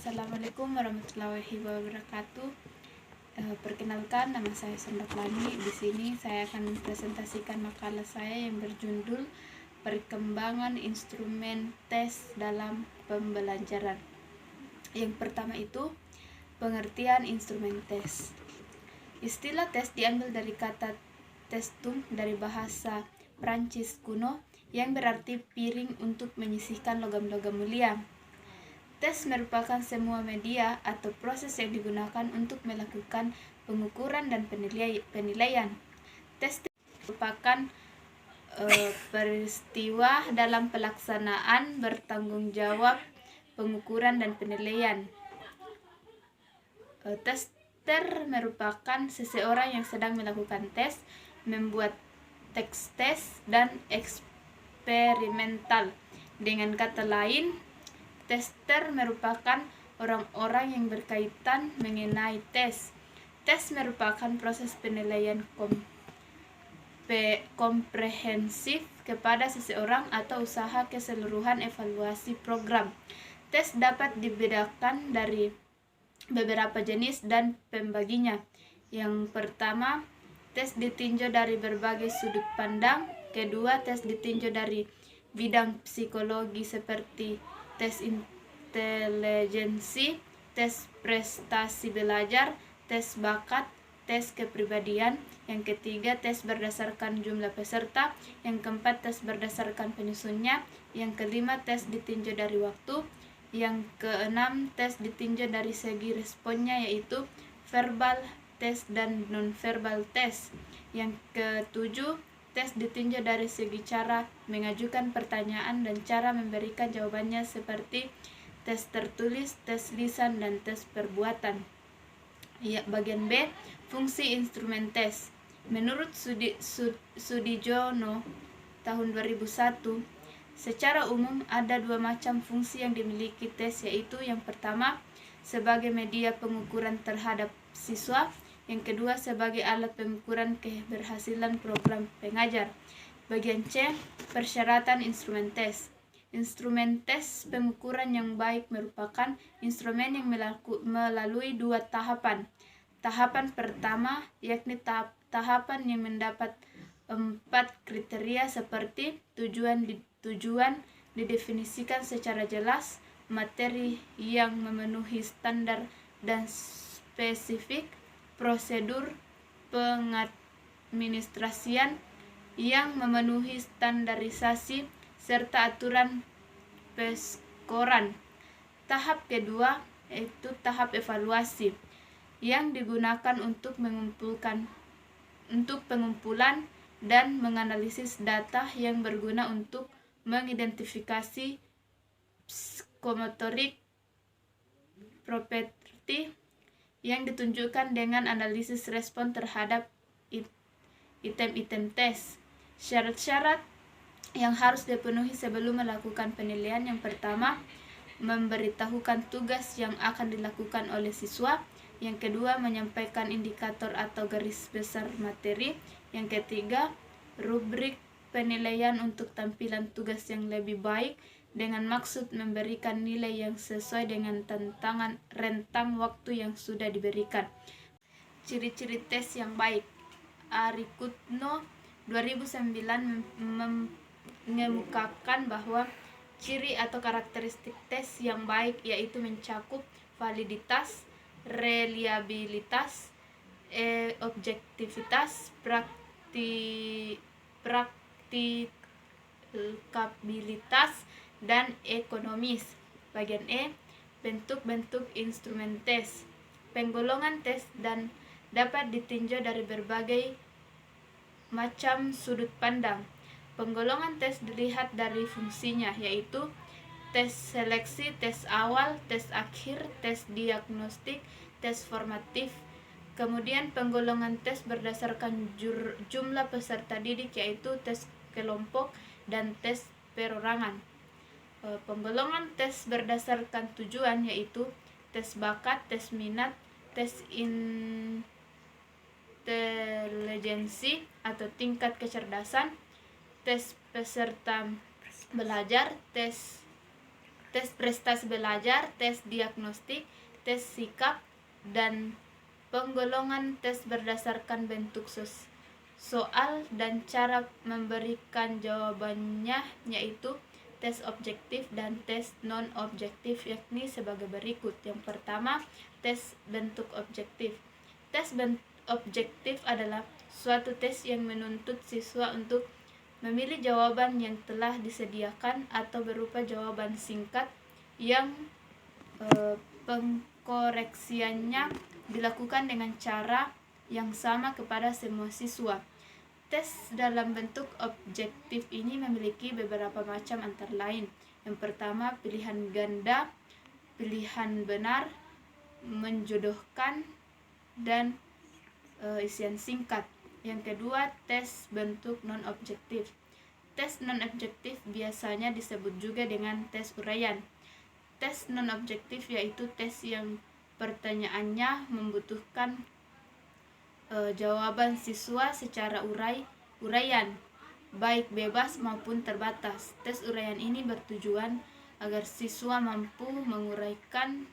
Assalamualaikum warahmatullahi wabarakatuh. Perkenalkan, nama saya Sondaklani. Di sini saya akan mempresentasikan makalah saya yang berjudul Perkembangan Instrumen Tes dalam Pembelajaran. Yang pertama itu, pengertian instrumen tes. Istilah tes diambil dari kata testum dari bahasa Prancis kuno yang berarti piring untuk menyisihkan logam-logam mulia. Tes merupakan semua media atau proses yang digunakan untuk melakukan pengukuran dan penilaian. Tes merupakan peristiwa dalam pelaksanaan bertanggung jawab pengukuran dan penilaian. Tester merupakan seseorang yang sedang melakukan tes, membuat teks tes, dan eksperimental. Dengan kata lain, tester merupakan orang-orang yang berkaitan mengenai tes. Tes merupakan proses penilaian komprehensif kepada seseorang atau usaha keseluruhan evaluasi program. Tes dapat dibedakan dari beberapa jenis dan pembaginya. Yang pertama, tes ditinjau dari berbagai sudut pandang. Kedua, tes ditinjau dari bidang psikologi seperti tes intelijensi, tes prestasi belajar, tes bakat, tes kepribadian. Yang ketiga, tes berdasarkan jumlah peserta. Yang keempat, tes berdasarkan penyusunnya. Yang kelima, tes ditinjau dari waktu. Yang keenam, tes ditinjau dari segi responnya, yaitu verbal tes dan non-verbal tes. Yang ketujuh, tes ditinjau dari segi cara mengajukan pertanyaan dan cara memberikan jawabannya seperti tes tertulis, tes lisan, dan tes perbuatan. Bagian B, fungsi instrumen tes. Menurut Sudijono tahun 2001, secara umum ada dua macam fungsi yang dimiliki tes, yaitu yang pertama sebagai media pengukuran terhadap siswa, yang kedua sebagai alat pengukuran keberhasilan program pengajar. Bagian C, persyaratan instrumen tes. Instrumen tes pengukuran yang baik merupakan instrumen yang melalui dua tahapan. Tahapan pertama yakni tahapan yang mendapat 4 kriteria seperti tujuan didefinisikan secara jelas, materi yang memenuhi standar dan spesifik, prosedur pengadministrasian yang memenuhi standarisasi, serta aturan peskoran. Tahap kedua yaitu tahap evaluasi yang digunakan untuk pengumpulan dan menganalisis data yang berguna untuk mengidentifikasi psikomotorik properti yang ditunjukkan dengan analisis respon terhadap item-item tes. Syarat-syarat yang harus dipenuhi sebelum melakukan penilaian. Yang pertama, memberitahukan tugas yang akan dilakukan oleh siswa. Yang kedua, menyampaikan indikator atau garis besar materi. Yang ketiga, rubrik penilaian untuk tampilan tugas yang lebih baik dengan maksud memberikan nilai yang sesuai dengan tantangan rentang waktu yang sudah diberikan. Ciri-ciri tes yang baik. Arikutno 2009 mengemukakan bahwa ciri atau karakteristik tes yang baik yaitu mencakup validitas, reliabilitas, objektivitas, praktikabilitas, dan ekonomis. Bagian E, bentuk-bentuk instrumen tes. Penggolongan tes dan dapat ditinjau dari berbagai macam sudut pandang. Penggolongan tes dilihat dari fungsinya, yaitu tes seleksi, tes awal, tes akhir, tes diagnostik, tes formatif. Kemudian penggolongan tes berdasarkan jumlah peserta didik, yaitu tes kelompok dan tes perorangan. Penggolongan tes berdasarkan tujuan, yaitu tes bakat, tes minat, tes intelijensi atau tingkat kecerdasan, tes peserta belajar, tes tes prestasi belajar, tes diagnostik, tes sikap, dan penggolongan tes berdasarkan bentuk soal dan cara memberikan jawabannya, yaitu tes objektif dan tes non-objektif, yakni sebagai berikut. Yang pertama, tes bentuk objektif. Tes bentuk objektif adalah suatu tes yang menuntut siswa untuk memilih jawaban yang telah disediakan atau berupa jawaban singkat yang pengkoreksiannya dilakukan dengan cara yang sama kepada semua siswa. Tes dalam bentuk objektif ini memiliki beberapa macam, antara lain: yang pertama, pilihan ganda, pilihan benar, menjodohkan, dan isian singkat. Yang kedua, tes bentuk non-objektif. Tes non-objektif biasanya disebut juga dengan tes uraian. Tes non-objektif yaitu tes yang pertanyaannya membutuhkan jawaban siswa secara uraian, baik bebas maupun terbatas. Tes uraian ini bertujuan agar siswa mampu menguraikan,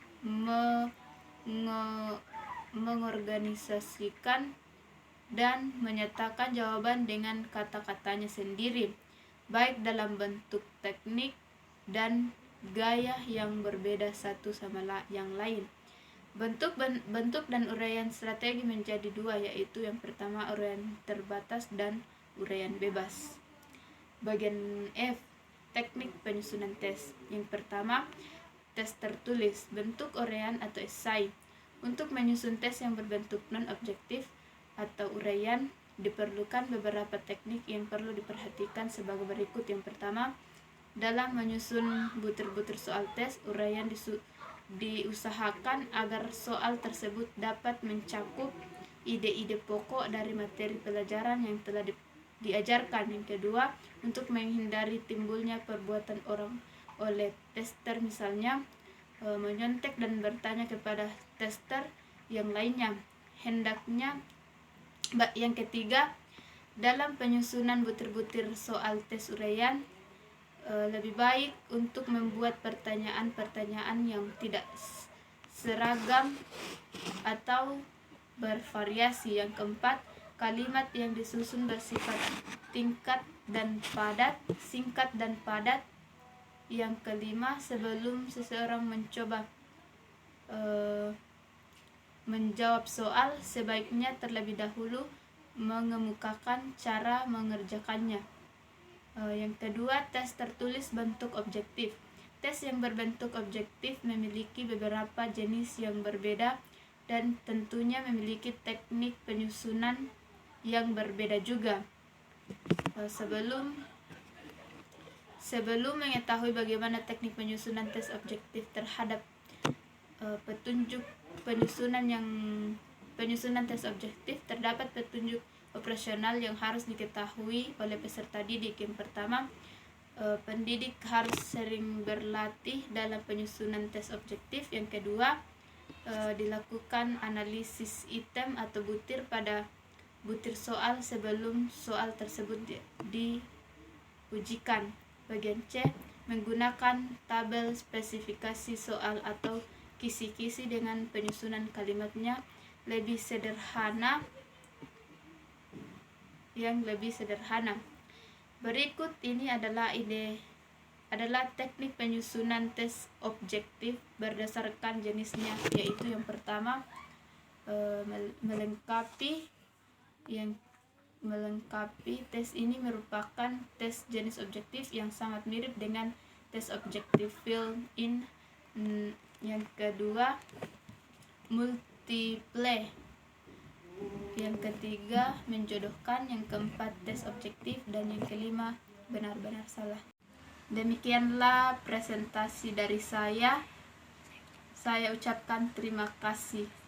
mengorganisasikan, dan menyatakan jawaban dengan kata-katanya sendiri, baik dalam bentuk teknik dan gaya yang berbeda satu sama yang lain. Bentuk dan uraian strategi menjadi dua, yaitu yang pertama uraian terbatas dan uraian bebas. Bagian F, teknik penyusunan tes. Yang pertama, tes tertulis, bentuk uraian atau esai. Untuk menyusun tes yang berbentuk non-objektif atau uraian, diperlukan beberapa teknik yang perlu diperhatikan sebagai berikut. Yang pertama, dalam menyusun butir-butir soal tes, uraian diusahakan agar soal tersebut dapat mencakup ide-ide pokok dari materi pelajaran yang telah diajarkan. Yang kedua, untuk menghindari timbulnya perbuatan orang oleh tester, misalnya menyontek dan bertanya kepada tester yang lainnya, hendaknya. Yang ketiga, dalam penyusunan butir-butir soal tes uraian, lebih baik untuk membuat pertanyaan-pertanyaan yang tidak seragam atau bervariasi. Yang keempat, kalimat yang disusun bersifat singkat dan padat. Yang kelima, sebelum seseorang mencoba menjawab soal, sebaiknya terlebih dahulu mengemukakan cara mengerjakannya. Yang kedua, tes tertulis bentuk objektif. Tes yang berbentuk objektif memiliki beberapa jenis yang berbeda dan tentunya memiliki teknik penyusunan yang berbeda juga. Sebelum mengetahui bagaimana teknik penyusunan tes objektif terhadap petunjuk penyusunan tes objektif, terdapat petunjuk operasional yang harus diketahui oleh peserta didik. Yang pertama, pendidik harus sering berlatih dalam penyusunan tes objektif. Yang kedua, dilakukan analisis item atau butir pada butir soal sebelum soal tersebut diujikan. Bagian C, menggunakan tabel spesifikasi soal atau kisi-kisi dengan penyusunan kalimatnya lebih sederhana. Berikut ini adalah teknik penyusunan tes objektif berdasarkan jenisnya, yaitu yang pertama, melengkapi. Tes ini merupakan tes jenis objektif yang sangat mirip dengan tes objektif fill-in. Yang kedua, multiple. Yang ketiga, menjodohkan. Yang keempat, tes objektif. Dan yang kelima, benar-benar salah. Demikianlah presentasi dari saya. Saya ucapkan terima kasih.